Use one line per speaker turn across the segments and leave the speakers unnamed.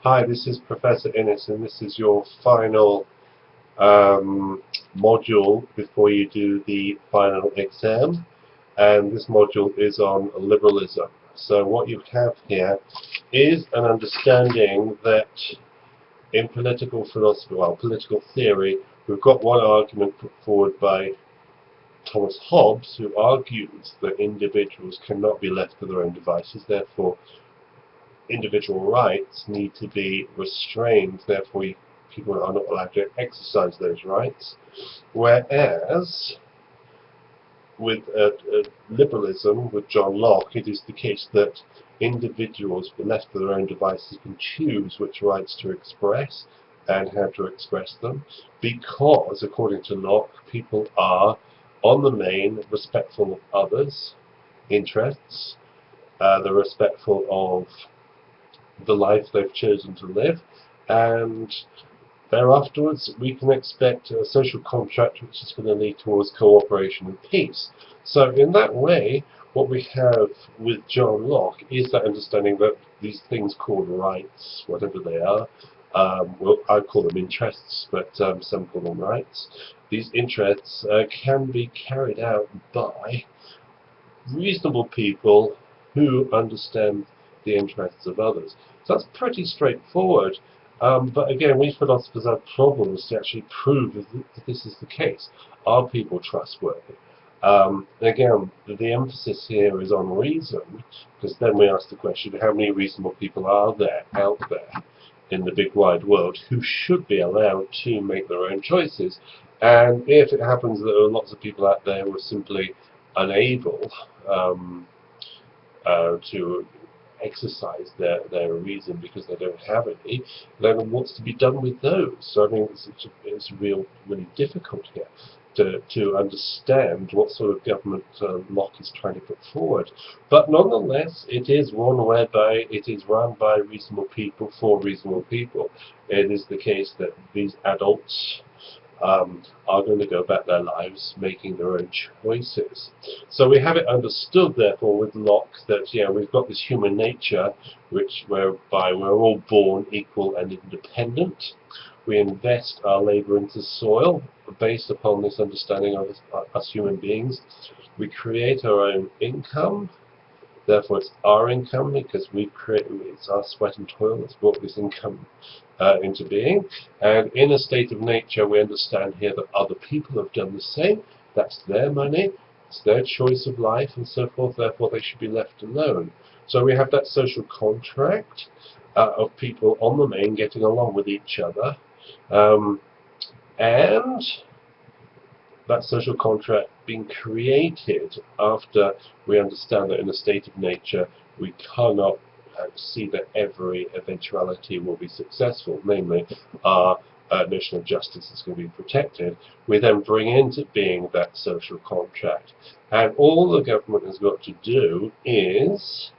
Hi, this is Professor Innes, and this is your final module before you do the final exam. And this module is on liberalism. So what you have here is an understanding that in political philosophy, well, political theory, we've got one argument put forward by Thomas Hobbes, who argues that individuals cannot be left to their own devices, therefore individual rights need to be restrained, therefore people are not allowed to exercise those rights. Whereas with liberalism, with John Locke, it is the case that individuals, when left to their own devices, can choose which rights to express and how to express them, because, according to Locke, people are, on the main, respectful of others' interests, they're respectful of the life they've chosen to live, and thereafterwards we can expect a social contract which is going to lead towards cooperation and peace. So in that way, what we have with John Locke is that understanding that these things called rights, whatever they are, well, I call them interests, but some call them rights. These interests can be carried out by reasonable people who understand the interests of others. So that's pretty straightforward. But again, we philosophers have problems to actually prove that this is the case. Are people trustworthy? Again, the emphasis here is on reason, because then we ask the question, how many reasonable people are there out there in the big wide world who should be allowed to make their own choices? And if it happens that there are lots of people out there who are simply unable to exercise their reason because they don't have any, then what's to be done with those? So I mean, it's really difficult here to understand what sort of government Locke is trying to put forward. But nonetheless, it is one whereby it is run by reasonable people for reasonable people. It is the case that these adults are going to go about their lives making their own choices. So we have it understood, therefore, with Locke that we've got this human nature whereby we're all born equal and independent. We invest our labour into soil based upon this understanding of us human beings. We create our own income. Therefore, it's our income because it's our sweat and toil that's brought this income into being. And in a state of nature, we understand here that other people have done the same. That's their money, it's their choice of life, and so forth. Therefore, they should be left alone. So we have that social contract of people on the main getting along with each other, and that social contract being created after we understand that in a state of nature we cannot see that every eventuality will be successful, namely our notion of justice is going to be protected. We then bring into being that social contract, and all the government has got to do is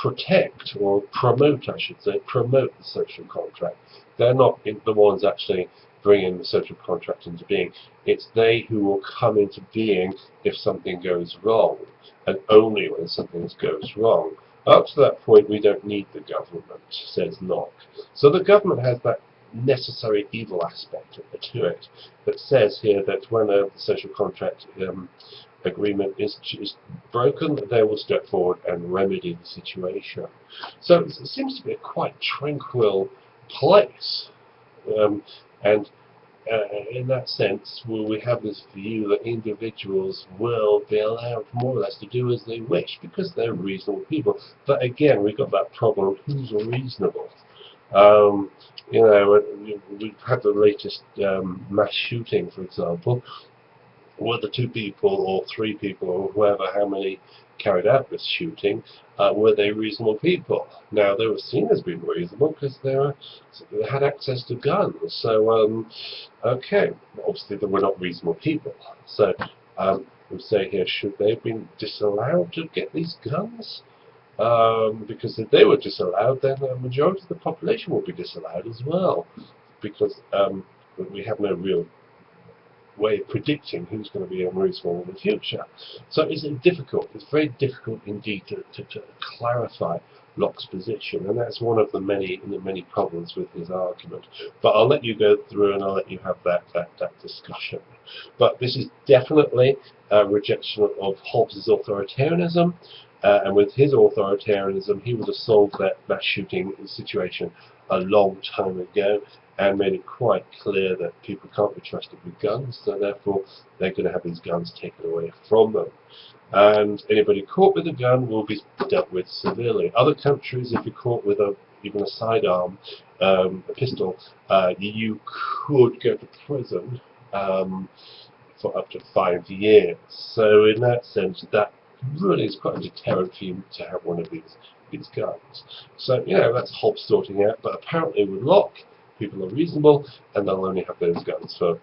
protect, or promote, I should say, promote the social contract. They're not the ones actually bringing the social contract into being. It's they who will come into being if something goes wrong, and only when something goes wrong. Up to that point, we don't need the government, says Locke. So the government has that necessary evil aspect to it that says here that when a social contract agreement is broken, they will step forward and remedy the situation. So it seems to be a quite tranquil place. And in that sense, we have this view that individuals will be allowed more or less to do as they wish because they're reasonable people. But again, we've got that problem of who's reasonable. We've had the latest mass shooting, for example. Were the 2 people or 3 people or whoever, how many carried out this shooting, were they reasonable people? Now, they were seen as being reasonable because they had access to guns. So, okay, obviously they were not reasonable people. So, we say here, should they have been disallowed to get these guns? Because if they were disallowed, then the majority of the population would be disallowed as well, because we have no real way of predicting who's going to be unreasonable in the future. So it's difficult. It's very difficult indeed to clarify Locke's position, and that's one of the many problems with his argument. But I'll let you go through and I'll let you have that discussion. But this is definitely a rejection of Hobbes' authoritarianism, and with his authoritarianism, he would have solved that mass shooting situation a long time ago, and made it quite clear that people can't be trusted with guns, so therefore they're going to have these guns taken away from them. And anybody caught with a gun will be dealt with severely. Other countries, if you're caught with even a sidearm, a pistol, you could go to prison for up to 5 years. So in that sense, that really is quite a deterrent for you to have one of these guns. So, you know, that's Hobbes sorting out, but apparently with Locke, people are reasonable, and they'll only have those guns for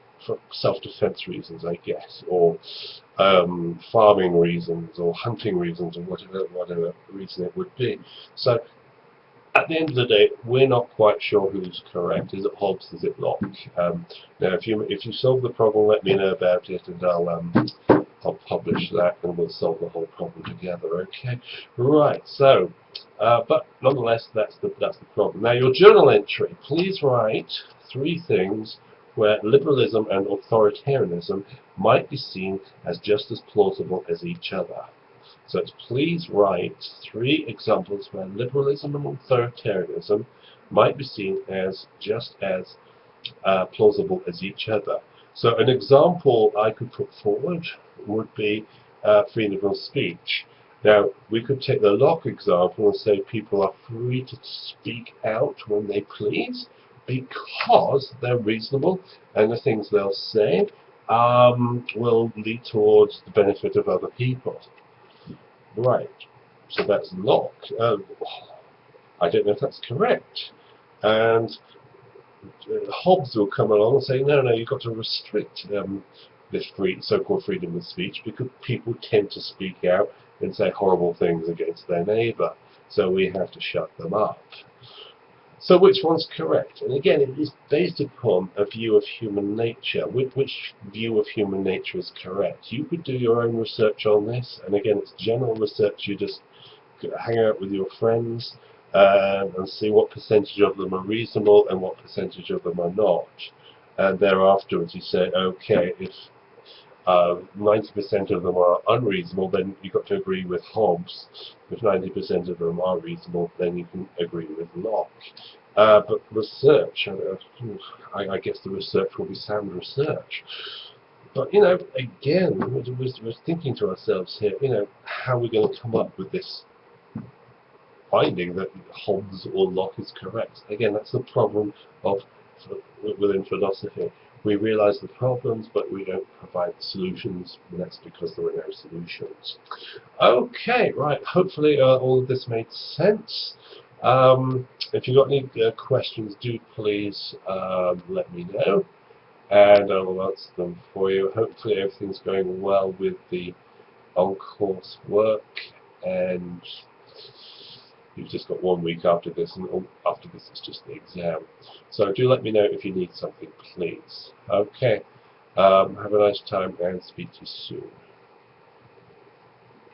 self-defense reasons, I guess, or farming reasons, or hunting reasons, or whatever reason it would be. So, at the end of the day, we're not quite sure who's correct. Is it Hobbes? Is it Locke? Now, if you solve the problem, let me know about it, and I'll publish that, and we'll solve the whole problem together. Okay, right. So, but nonetheless, that's the problem. Now, your journal entry. Please write 3 things where liberalism and authoritarianism might be seen as just as plausible as each other. So please write 3 examples where liberalism and authoritarianism might be seen as just as plausible as each other. So an example I could put forward would be freedom of speech. Now, we could take the Locke example and say people are free to speak out when they please because they're reasonable, and the things they'll say will lead towards the benefit of other people. Right, so that's Locke. I don't know if that's correct. And Hobbes will come along and say, no, you've got to restrict this so-called freedom of speech because people tend to speak out and say horrible things against their neighbour. So we have to shut them up. So which one's correct? And again, it is based upon a view of human nature. Which view of human nature is correct? You could do your own research on this, and again, it's general research. You just hang out with your friends and see what percentage of them are reasonable and what percentage of them are not. And thereafter, you say, okay, if 90% of them are unreasonable, then you've got to agree with Hobbes. If 90% of them are reasonable, then you can agree with Locke. But research, I guess the research will be sound research. But, you know, again, we're thinking to ourselves here, you know, how are we going to come up with this finding that Hobbes or Locke is correct? Again, that's the problem within philosophy. We realize the problems, but we don't provide the solutions, and that's because there are no solutions. Okay, right, hopefully all of this made sense. If you've got any questions, do please let me know, and I will answer them for you. Hopefully everything's going well with the on-course work, and you've just got 1 week after this, and after this it's just the exam. So do let me know if you need something, please. Okay, have a nice time and speak to you soon.